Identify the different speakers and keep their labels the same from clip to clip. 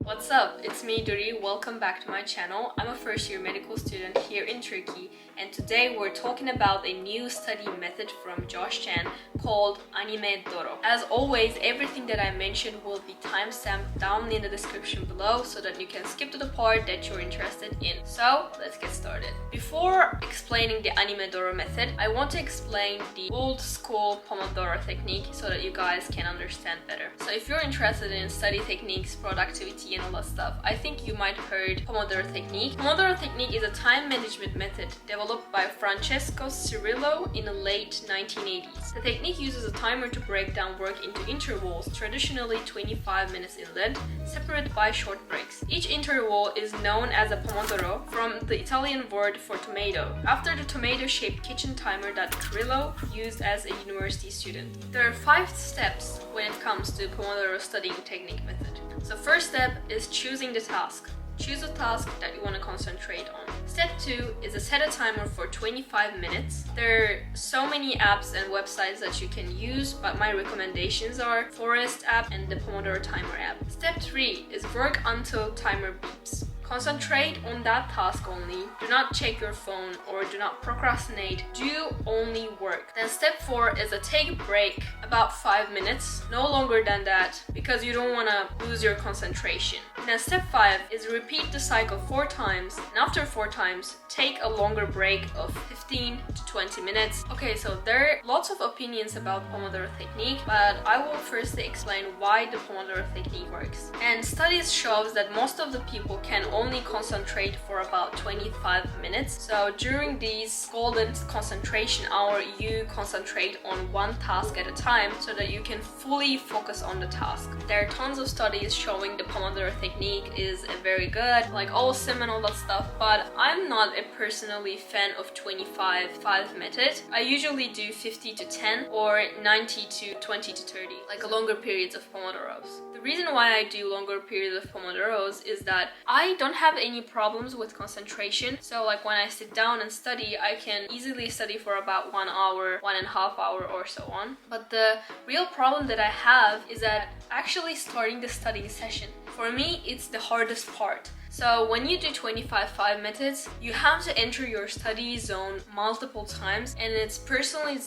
Speaker 1: What's up? It's me, Duri. Welcome back to my channel. I'm a first-year medical student here in Turkey, and today we're talking about a new study method from Josh Chan called ANIMEDORO. As always, everything that I mentioned will be timestamped down in the description below so that you can skip to the part that you're interested in. So, let's get started. Before explaining the ANIMEDORO method, I want to explain the old school Pomodoro technique so that you guys can understand better. So if you're interested in study techniques, productivity, and all that stuff, I think you might heard Pomodoro technique. Pomodoro technique is a time management method developed by Francesco Cirillo in the late 1980s. The technique uses a timer to break down work into intervals, traditionally 25 minutes in length, separated by short breaks. Each interval is known as a Pomodoro, from the Italian word for tomato, after the tomato-shaped kitchen timer that Cirillo used as a university student. There are 5 steps when it comes to Pomodoro studying technique method. So first step is choosing the task. Choose a task that you want to concentrate on. Step 2 is to set a timer for 25 minutes. There are so many apps and websites that you can use, but my recommendations are Forest app and the Pomodoro timer app. Step 3 is work until timer beeps. Concentrate on that task only. Do not check your phone or do not procrastinate. Do only work. Then step 4 is to take a break about 5 minutes, no longer than that, because you don't want to lose your concentration. Then step 5 is repeat the cycle 4 times, and after 4 times, take a longer break of 15 to 20 minutes. Okay, so there are lots of opinions about Pomodoro technique, but I will firstly explain why the Pomodoro technique works. And studies shows that most of the people can only concentrate for about 25 minutes. So during these golden concentration hour, you concentrate on one task at a time so that you can fully focus on the task. There are tons of studies showing the Pomodoro technique is very good, like awesome and all that stuff, but I'm not a personally fan of 25-5 method. I usually do 50 to 10 or 90 to 20 to 30, like longer periods of Pomodoros. The reason why I do longer periods of Pomodoros is that I don't have any problems with concentration. So like when I sit down and study, I can easily study for about 1 hour, 1.5 hour or so on. But the real problem that I have is that actually starting the studying session. For me, it's the hardest part. So when you do 25-5 methods, you have to enter your study zone multiple times, and it's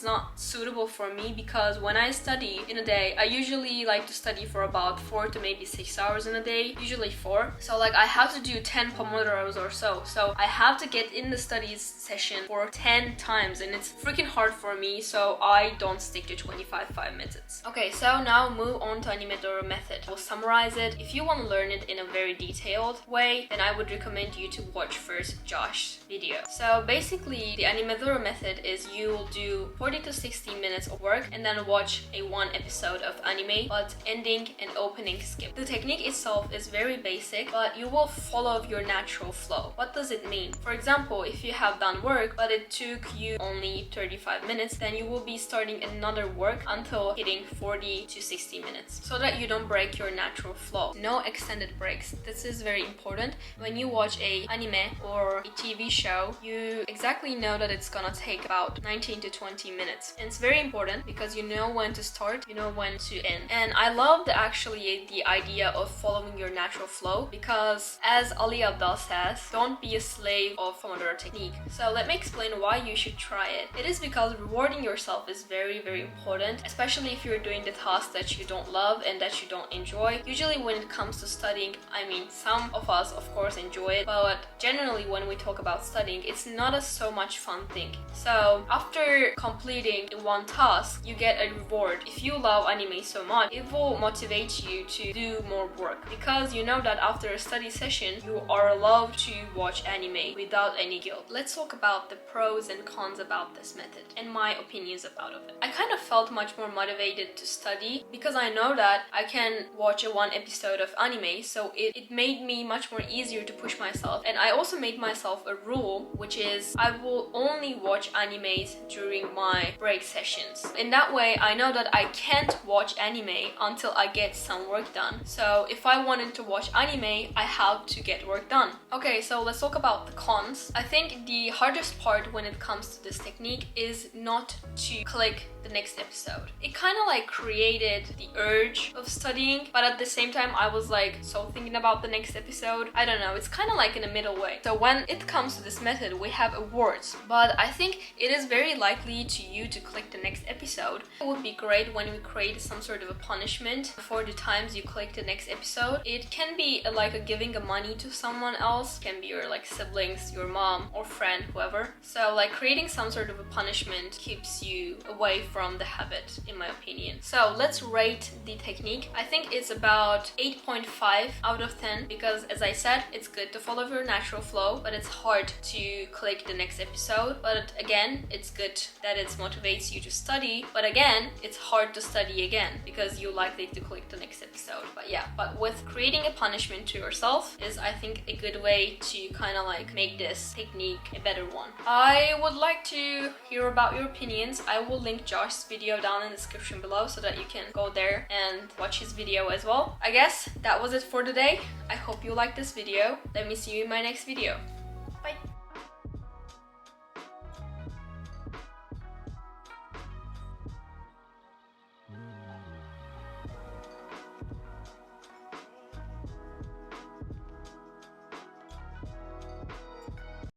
Speaker 1: not suitable for me because when I study in a day, I usually like to study for about 4 to maybe 6 hours in a day, usually 4. So like I have to do 10 Pomodoros or so. So I have to get in the studies session for 10 times, and it's freaking hard for me, so I don't stick to 25-5 methods. Okay, so now move on to ANIMEDORO method. We'll summarize it. If you want to learn it in a very detailed way, then I would recommend you to watch first Josh's video. So basically, the ANIMEDORO method is you will do 40 to 60 minutes of work and then watch one episode of anime, but ending and opening skip. The technique itself is very basic, but you will follow your natural flow. What does it mean? For example, if you have done work, but it took you only 35 minutes, then you will be starting another work until hitting 40 to 60 minutes, so that you don't break your natural flow. No extended breaks. This is very important. When you watch a anime or a TV show, you exactly know that it's gonna take about 19 to 20 minutes. And it's very important because you know when to start, you know when to end. And I love the idea of following your natural flow, because as Ali Abdal says, don't be a slave of Pomodoro technique. So let me explain why you should try it. It is because rewarding yourself is very, very important, especially if you're doing the task that you don't love and that you don't enjoy. Usually when it comes to studying, I mean, some of us of course enjoy it, but generally when we talk about studying, it's not a so much fun thing. So after completing one task, you get a reward. If you love anime so much, it will motivate you to do more work, because you know that after a study session, you are allowed to watch anime without any guilt. Let's talk about the pros and cons about this method and my opinions about it. I kind of felt much more motivated to study because I know that I can watch one episode of anime, so it made me much more easier to push myself. And I also made myself a rule, which is I will only watch animes during my break sessions. In that way, I know that I can't watch anime until I get some work done. So if I wanted to watch anime, I have to get work done. Okay, so let's talk about the cons. I think the hardest part when it comes to this technique is not to click the next episode. It kind of like created the urge of studying, but at the same time I was like so thinking about the next episode. I don't know, it's kind of like in a middle way. So when it comes to this method, we have awards, but I think it is very likely to you to click the next episode. It would be great when we create some sort of a punishment for the times you click the next episode. It can be like a giving a money to someone else, it can be your like siblings, your mom or friend, whoever. So like creating some sort of a punishment keeps you away from the habit, in my opinion. So let's rate the technique. I think it's about 8.5 out of 10 because, as I said, it's good to follow your natural flow, but it's hard to click the next episode. But again, it's good that it motivates you to study, but again, it's hard to study again because you likely to click the next episode. But yeah, but with creating a punishment to yourself is, I think, a good way to kind of like make this technique a better one. I would like to hear about your opinions. I will link Josh's video down in the description below so that you can go there and watch his video as well. I guess that was it for today. I hope you liked this video. Let me see you in my next video.